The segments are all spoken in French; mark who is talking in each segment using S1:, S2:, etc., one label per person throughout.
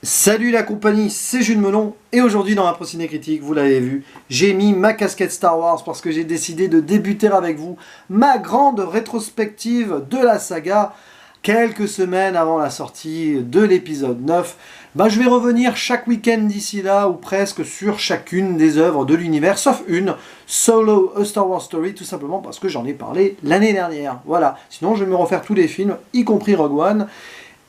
S1: Salut la compagnie, c'est Jules Melon et aujourd'hui dans ma Prociné Critique, vous l'avez vu, j'ai mis ma casquette Star Wars parce que j'ai décidé de débuter avec vous ma grande rétrospective de la saga quelques semaines avant la sortie de l'épisode 9. Je vais revenir chaque week-end d'ici là ou presque sur chacune des œuvres de l'univers, sauf une, Solo A Star Wars Story, tout simplement parce que j'en ai parlé l'année dernière. Voilà, sinon je vais me refaire tous les films, y compris Rogue One,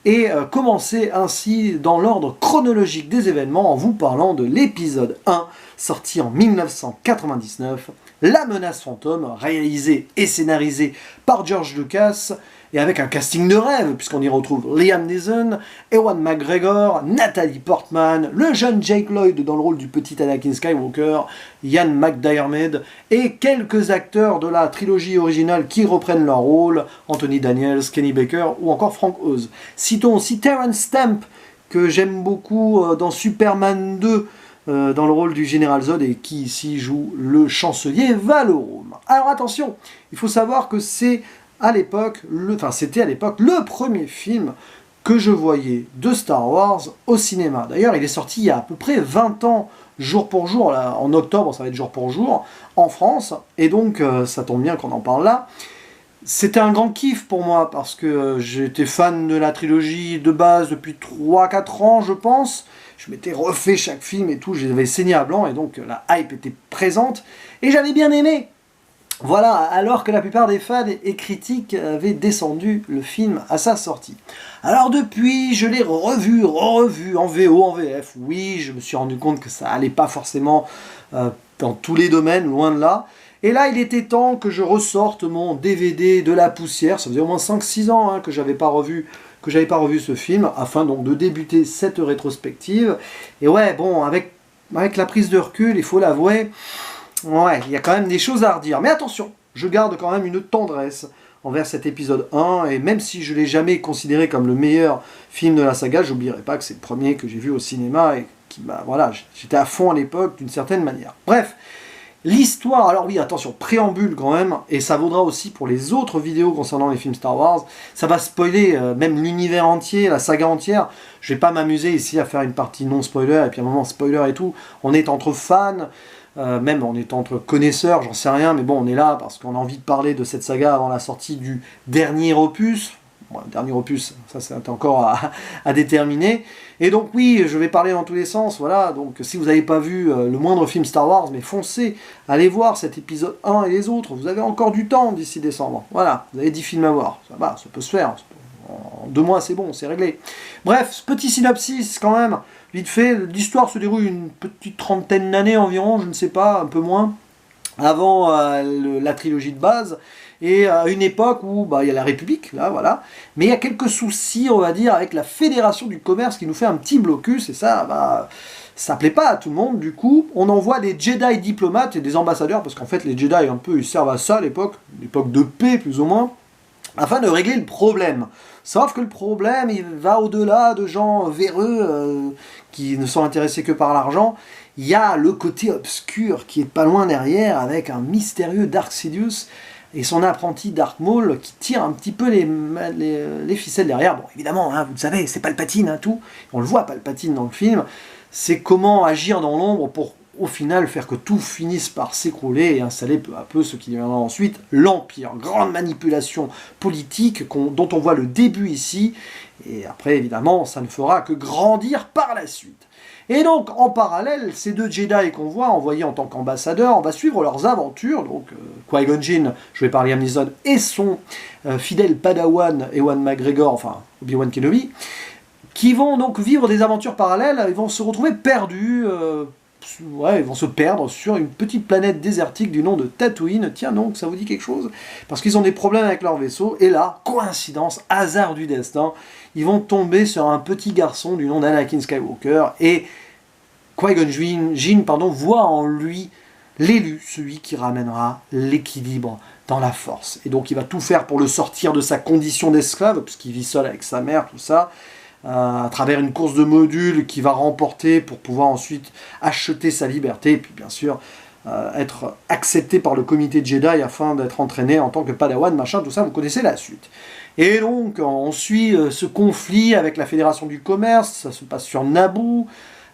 S1: et commencer ainsi dans l'ordre chronologique des événements en vous parlant de l'épisode 1, sorti en 1999, La menace fantôme, réalisé et scénarisé par George Lucas, et avec un casting de rêve, puisqu'on y retrouve Liam Neeson, Ewan McGregor, Natalie Portman, le jeune Jake Lloyd dans le rôle du petit Anakin Skywalker, Ian McDiarmid, et quelques acteurs de la trilogie originale qui reprennent leur rôle, Anthony Daniels, Kenny Baker ou encore Frank Oz. Citons aussi Terrence Stamp, que j'aime beaucoup dans Superman 2, dans le rôle du Général Zod, et qui ici joue le chancelier Valorum. Alors attention, il faut savoir que c'était à l'époque le premier film que je voyais de Star Wars au cinéma. D'ailleurs, il est sorti il y a à peu près 20 ans, jour pour jour, là, en octobre, ça va être jour pour jour, en France, et donc ça tombe bien qu'on en parle là. C'était un grand kiff pour moi, parce que j'étais fan de la trilogie de base depuis 3-4 ans, je pense. Je m'étais refait chaque film et tout, j'avais saigné à blanc, et donc la hype était présente, et j'avais bien aimé. Voilà, alors que la plupart des fans et critiques avaient descendu le film à sa sortie. Alors depuis, je l'ai revu en VO, en VF. Oui, je me suis rendu compte que ça allait pas forcément dans tous les domaines, loin de là. Et là, il était temps que je ressorte mon DVD de la poussière. Ça faisait au moins 5-6 ans que j'avais pas revu ce film, afin donc de débuter cette rétrospective. Et ouais, bon, avec la prise de recul, il faut l'avouer, ouais, il y a quand même des choses à redire. Mais attention, je garde quand même une tendresse envers cet épisode 1, et même si je ne l'ai jamais considéré comme le meilleur film de la saga, j'oublierai pas que c'est le premier que j'ai vu au cinéma, et qui voilà, j'étais à fond à l'époque d'une certaine manière. Bref, l'histoire, alors oui, attention, préambule quand même, et ça vaudra aussi pour les autres vidéos concernant les films Star Wars, ça va spoiler même l'univers entier, la saga entière. Je vais pas m'amuser ici à faire une partie non spoiler, et puis à un moment spoiler et tout, on est entre fans, même on est entre connaisseurs, j'en sais rien, mais bon, on est là parce qu'on a envie de parler de cette saga avant la sortie du dernier opus. Bon, le dernier opus, ça c'est encore à déterminer. Et donc oui, je vais parler dans tous les sens, voilà. Donc si vous n'avez pas vu le moindre film Star Wars, mais foncez, allez voir cet épisode 1 et les autres. Vous avez encore du temps d'ici décembre. Voilà, vous avez 10 films à voir. Ça va, ça peut se faire. En 2 mois, c'est bon, c'est réglé. Bref, petit synopsis quand même. Vite fait, l'histoire se déroule une petite trentaine d'années environ, je ne sais pas, un peu moins, avant la trilogie de base, et à une époque où il y a la République, là, voilà, mais il y a quelques soucis, on va dire, avec la Fédération du Commerce qui nous fait un petit blocus, et ça, ça plaît pas à tout le monde. Du coup, on envoie des Jedi diplomates et des ambassadeurs, parce qu'en fait, les Jedi, un peu, ils servent à ça à l'époque de paix, plus ou moins, afin de régler le problème. Sauf que le problème, il va au-delà de gens véreux qui ne sont intéressés que par l'argent. Il y a le côté obscur qui est pas loin derrière, avec un mystérieux Dark Sidious et son apprenti Dark Maul qui tire un petit peu les ficelles derrière. Bon, évidemment, vous le savez, c'est Palpatine, tout. On le voit, Palpatine, dans le film. C'est comment agir dans l'ombre pour, au final, faire que tout finisse par s'écrouler et installer peu à peu ce qui deviendra ensuite l'Empire. Grande manipulation politique dont on voit le début ici, et après, évidemment, ça ne fera que grandir par la suite. Et donc, en parallèle, ces 2 Jedi qu'on voit, envoyés en tant qu'ambassadeurs, on va suivre leurs aventures, donc Qui-Gon Jinn, joué par Liam Neeson, et son fidèle padawan Ewan McGregor, enfin Obi-Wan Kenobi, qui vont donc vivre des aventures parallèles, ils vont se retrouver perdus, ils vont se perdre sur une petite planète désertique du nom de Tatooine. Tiens donc, ça vous dit quelque chose? Parce qu'ils ont des problèmes avec leur vaisseau, et là, coïncidence, hasard du destin, ils vont tomber sur un petit garçon du nom d'Anakin Skywalker, et Qui-Gon Jinn, voit en lui l'élu, celui qui ramènera l'équilibre dans la force. Et donc il va tout faire pour le sortir de sa condition d'esclave, puisqu'il vit seul avec sa mère, tout ça, à travers une course de modules qu'il va remporter pour pouvoir ensuite acheter sa liberté, et puis bien sûr être accepté par le comité de Jedi afin d'être entraîné en tant que Padawan, machin, tout ça, vous connaissez la suite. Et donc, on suit ce conflit avec la Fédération du Commerce, ça se passe sur Naboo,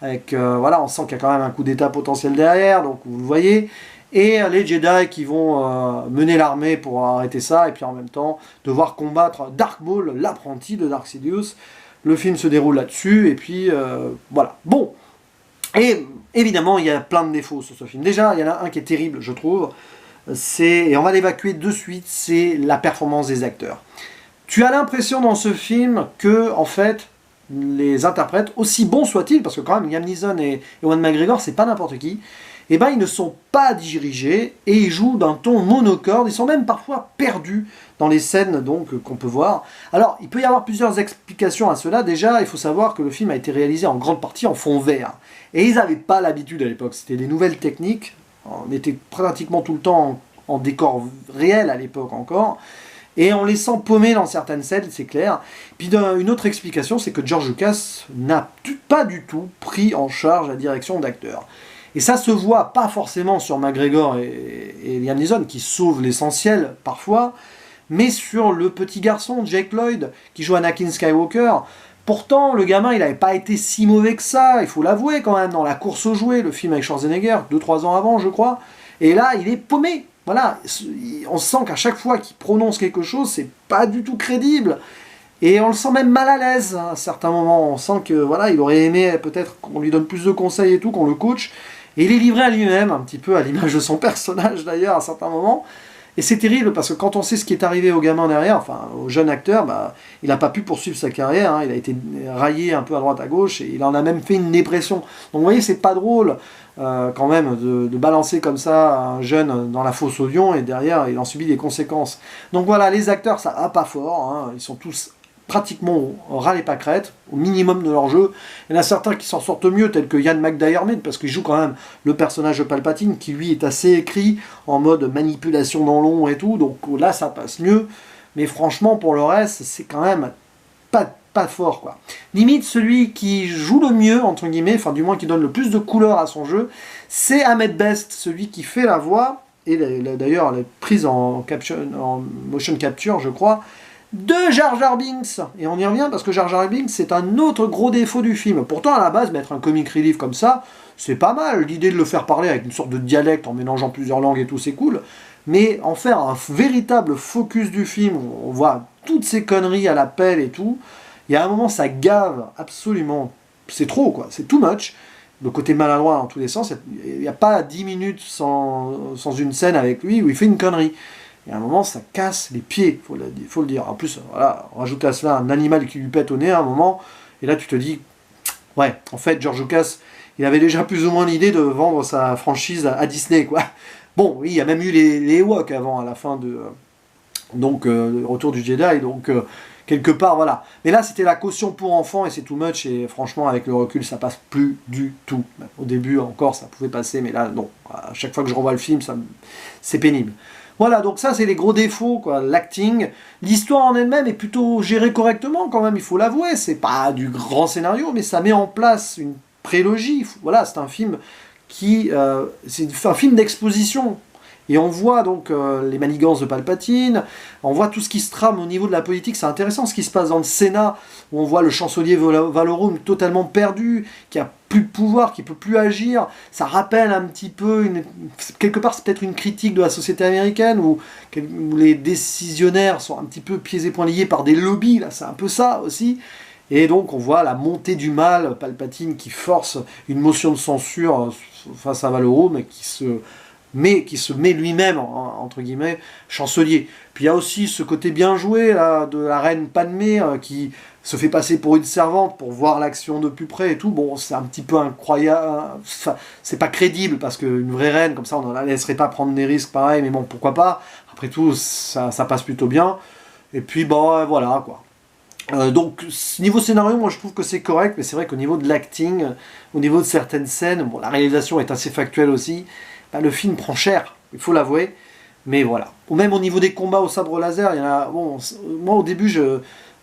S1: avec, voilà, on sent qu'il y a quand même un coup d'état potentiel derrière, donc vous le voyez, et les Jedi qui vont mener l'armée pour arrêter ça, et puis en même temps, devoir combattre Dark Maul, l'apprenti de Dark Sidious. Le film se déroule là-dessus, et puis, voilà. Bon, et évidemment, il y a plein de défauts sur ce film. Déjà, il y en a un qui est terrible, je trouve, et on va l'évacuer de suite, c'est la performance des acteurs. Tu as l'impression dans ce film que, en fait, les interprètes, aussi bons soient-ils, parce que quand même Liam Neeson et Ewan McGregor, c'est pas n'importe qui, et ben ils ne sont pas dirigés et ils jouent d'un ton monocorde, ils sont même parfois perdus dans les scènes donc qu'on peut voir. Alors, il peut y avoir plusieurs explications à cela. Déjà, il faut savoir que le film a été réalisé en grande partie en fond vert. Et ils n'avaient pas l'habitude à l'époque, c'était des nouvelles techniques, on était pratiquement tout le temps en décor réel à l'époque encore. Et on les sent paumés dans certaines scènes, c'est clair. Puis une autre explication, c'est que George Lucas n'a pas du tout pris en charge la direction d'acteurs. Et ça se voit pas forcément sur McGregor et Liam Neeson, qui sauvent l'essentiel parfois, mais sur le petit garçon, Jake Lloyd, qui joue Anakin Skywalker. Pourtant, le gamin, il n'avait pas été si mauvais que ça, il faut l'avouer quand même, dans La course aux jouets, le film avec Schwarzenegger, 2-3 ans avant, je crois. Et là, il est paumé. Voilà, on sent qu'à chaque fois qu'il prononce quelque chose, c'est pas du tout crédible. Et on le sent même mal à l'aise à certains moments. On sent que voilà, il aurait aimé peut-être qu'on lui donne plus de conseils et tout, qu'on le coach. Et il est livré à lui-même, un petit peu à l'image de son personnage d'ailleurs à certains moments. Et c'est terrible parce que quand on sait ce qui est arrivé au gamin derrière, enfin au jeune acteur, bah, il n'a pas pu poursuivre sa carrière, hein, il a été raillé un peu à droite à gauche et il en a même fait une dépression. Donc vous voyez, c'est pas drôle quand même de balancer comme ça un jeune dans la fosse au lion et derrière il en subit des conséquences. Donc voilà, les acteurs ça va pas fort, hein, ils sont tous pratiquement au ras les pâquerettes, au minimum de leur jeu. Il y en a certains qui s'en sortent mieux, tels que Ian McDiarmid, parce qu'il joue quand même le personnage de Palpatine, qui lui est assez écrit, en mode manipulation dans l'ombre et tout, donc là ça passe mieux. Mais franchement, pour le reste, c'est quand même pas fort, quoi. Limite, celui qui joue le mieux, entre guillemets, enfin du moins qui donne le plus de couleur à son jeu, c'est Ahmed Best, celui qui fait la voix, et d'ailleurs elle est prise en motion capture, je crois, de Jar Jar Binks. Et on y revient parce que Jar Jar Binks, c'est un autre gros défaut du film. Pourtant, à la base, mettre un comic relief comme ça, c'est pas mal. L'idée de le faire parler avec une sorte de dialecte en mélangeant plusieurs langues et tout, c'est cool. Mais en faire un véritable focus du film, où on voit toutes ces conneries à la pelle et tout, il y a un moment, ça gave absolument. C'est trop, quoi. C'est too much. Le côté maladroit dans tous les sens. Il n'y a pas 10 minutes sans une scène avec lui où il fait une connerie. Et à un moment, ça casse les pieds, faut le dire. En plus, voilà, rajouter à cela un animal qui lui pète au nez à un moment, et là tu te dis, ouais, en fait, George Lucas, il avait déjà plus ou moins l'idée de vendre sa franchise à Disney, quoi. Bon, oui, il y a même eu les Ewoks avant, à la fin de le Retour du Jedi, donc quelque part, voilà. Mais là, c'était la caution pour enfants, et c'est too much, et franchement, avec le recul, ça passe plus du tout. Au début, encore, ça pouvait passer, mais là, non. À chaque fois que je revois le film, c'est pénible. Voilà, donc ça c'est les gros défauts, quoi, l'acting. L'histoire en elle-même est plutôt gérée correctement quand même, il faut l'avouer. C'est pas du grand scénario, mais ça met en place une prélogie. Voilà, c'est un film c'est un film d'exposition. Et on voit donc les manigances de Palpatine, on voit tout ce qui se trame au niveau de la politique, c'est intéressant ce qui se passe dans le Sénat, où on voit le chancelier Valorum totalement perdu, qui a plus de pouvoir, qui peut plus agir. Ça rappelle un petit peu, quelque part c'est peut-être une critique de la société américaine, où les décisionnaires sont un petit peu pieds et poings liés par des lobbies, là c'est un peu ça aussi. Et donc on voit la montée du mal, Palpatine qui force une motion de censure face à Valorum, et qui se met lui-même, entre guillemets, chancelier. Puis il y a aussi ce côté bien joué là, de la reine Padmé qui se fait passer pour une servante pour voir l'action de plus près et tout. Bon, c'est un petit peu incroyable, enfin, c'est pas crédible parce qu'une vraie reine, comme ça, on ne la laisserait pas prendre des risques pareil, mais bon, pourquoi pas. Après tout, ça passe plutôt bien. Et puis, bon, voilà, quoi. Donc, niveau scénario, moi je trouve que c'est correct, mais c'est vrai qu'au niveau de l'acting, au niveau de certaines scènes, bon, la réalisation est assez factuelle aussi. Bah, le film prend cher, il faut l'avouer, mais voilà. Ou même au niveau des combats au sabre laser, il y en a. Bon, moi au début,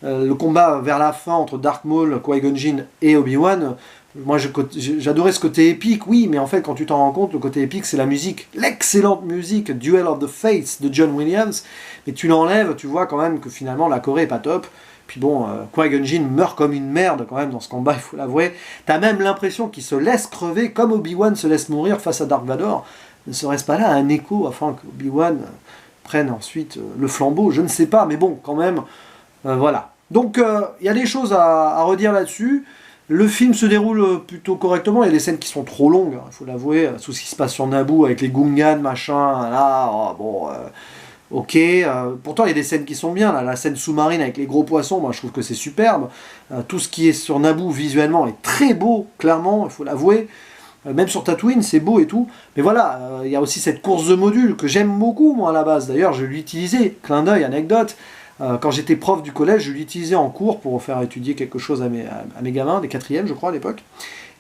S1: le combat vers la fin entre Dark Maul, Qui-Gon Jinn et Obi-Wan, Moi, j'adorais ce côté épique, oui, mais en fait, quand tu t'en rends compte, le côté épique, c'est la musique. L'excellente musique, Duel of the Fates de John Williams. Mais tu l'enlèves, tu vois quand même que finalement, la Corée est pas top. Puis bon, Qui-Gon Jinn meurt comme une merde quand même dans ce combat, il faut l'avouer. T'as même l'impression qu'il se laisse crever comme Obi-Wan se laisse mourir face à Dark Vador. Ne serait-ce pas là un écho afin qu'Obi-Wan prenne ensuite le flambeau? Je ne sais pas, mais bon, quand même, voilà. Donc, il y a des choses à redire là-dessus. Le film se déroule plutôt correctement, il y a des scènes qui sont trop longues, il faut l'avouer, tout ce qui se passe sur Naboo avec les Gungans, machin, là, oh, bon, ok, pourtant il y a des scènes qui sont bien, là, la scène sous-marine avec les gros poissons, moi je trouve que c'est superbe, tout ce qui est sur Naboo visuellement est très beau, clairement, il faut l'avouer, même sur Tatooine c'est beau et tout, mais voilà, il y a aussi cette course de modules que j'aime beaucoup moi à la base, d'ailleurs je l'utilisais, clin d'œil, anecdote, quand j'étais prof du collège, je l'utilisais en cours pour faire étudier quelque chose à mes gamins, des quatrièmes je crois à l'époque.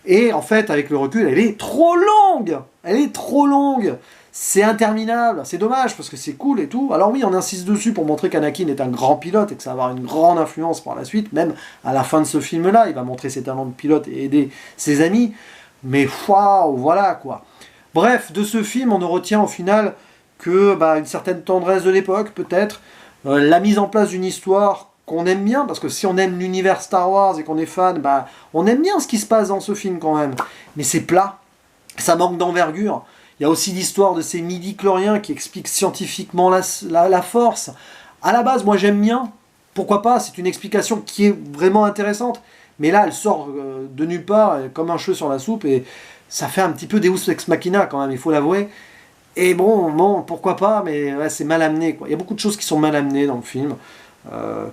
S1: Et en fait, avec le recul, elle est trop longue. Elle est trop longue. C'est interminable. C'est dommage parce que c'est cool et tout. Alors oui, on insiste dessus pour montrer qu'Anakin est un grand pilote et que ça va avoir une grande influence par la suite. Même à la fin de ce film-là, il va montrer ses talents de pilote et aider ses amis. Mais waouh, voilà quoi. Bref, de ce film, on ne retient au final que une certaine tendresse de l'époque, peut-être. La mise en place d'une histoire qu'on aime bien, parce que si on aime l'univers Star Wars et qu'on est fan, on aime bien ce qui se passe dans ce film quand même. Mais c'est plat, ça manque d'envergure. Il y a aussi l'histoire de ces midi-chloriens qui expliquent scientifiquement la force. À la base, moi j'aime bien, pourquoi pas, c'est une explication qui est vraiment intéressante. Mais là, elle sort de nulle part, comme un cheveu sur la soupe, et ça fait un petit peu Deus Ex Machina quand même, il faut l'avouer. Et bon, pourquoi pas, mais ouais, c'est mal amené, quoi. Il y a beaucoup de choses qui sont mal amenées dans le film,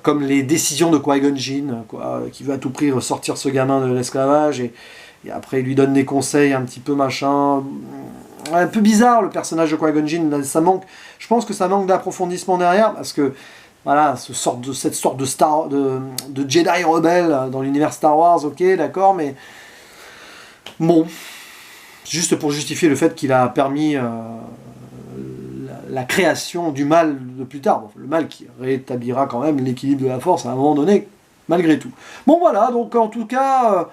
S1: comme les décisions de Qui-Gon Jinn, qui veut à tout prix ressortir ce gamin de l'esclavage, et après il lui donne des conseils un petit peu machin, un peu bizarre le personnage de Qui-Gon Jinn, ça manque, je pense que ça manque d'approfondissement derrière, parce que voilà, cette sorte de Jedi rebelle dans l'univers Star Wars, ok, d'accord, mais bon... Juste pour justifier le fait qu'il a permis la création du mal de plus tard. Bon, le mal qui rétablira quand même l'équilibre de la force à un moment donné, malgré tout. Bon voilà, donc en tout cas,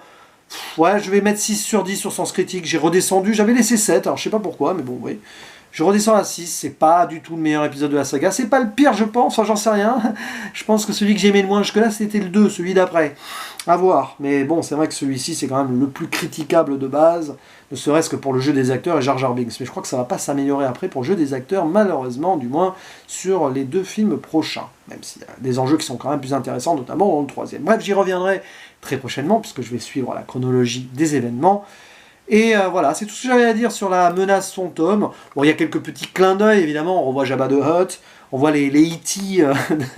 S1: ouais, je vais mettre 6 sur 10 sur Sens Critique. J'ai redescendu, j'avais laissé 7, alors je sais pas pourquoi, mais bon, oui. Je redescends à 6, c'est pas du tout le meilleur épisode de la saga. C'est pas le pire, je pense, enfin j'en sais rien. Je pense que celui que j'ai aimé le moins jusque-là, c'était le 2, celui d'après. À voir. Mais bon, c'est vrai que celui-ci, c'est quand même le plus critiquable de base, ne serait-ce que pour le jeu des acteurs et Jar Jar Binks. Mais je crois que ça va pas s'améliorer après pour le jeu des acteurs, malheureusement, du moins sur les 2 films prochains. Même s'il y a des enjeux qui sont quand même plus intéressants, notamment dans le 3e. Bref, j'y reviendrai très prochainement, puisque je vais suivre la chronologie des événements. Et voilà, c'est tout ce que j'avais à dire sur la menace fantôme. Bon, il y a quelques petits clins d'œil, évidemment, on revoit Jabba the Hutt, on voit les E.T.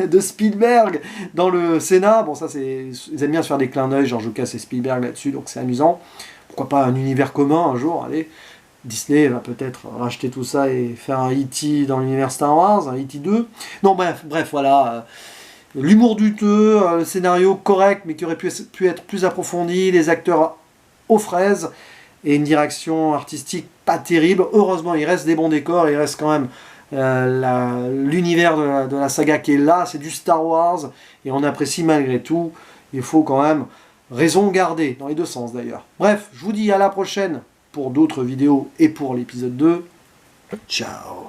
S1: de Spielberg dans le Sénat. Bon, ça, ils aiment bien se faire des clins d'œil, George Lucas et Spielberg là-dessus, donc c'est amusant. Pourquoi pas un univers commun un jour, allez. Disney va peut-être racheter tout ça et faire un E.T. dans l'univers Star Wars, un E.T. 2. Non, bref, voilà. L'humour douteux, le scénario correct, mais qui aurait pu être plus approfondi, les acteurs aux fraises, et une direction artistique pas terrible. Heureusement, il reste des bons décors, il reste quand même l'univers de la saga qui est là, c'est du Star Wars, et on apprécie malgré tout. Il faut quand même raison garder, dans les 2 sens d'ailleurs. Bref, je vous dis à la prochaine pour d'autres vidéos et pour l'épisode 2. Ciao.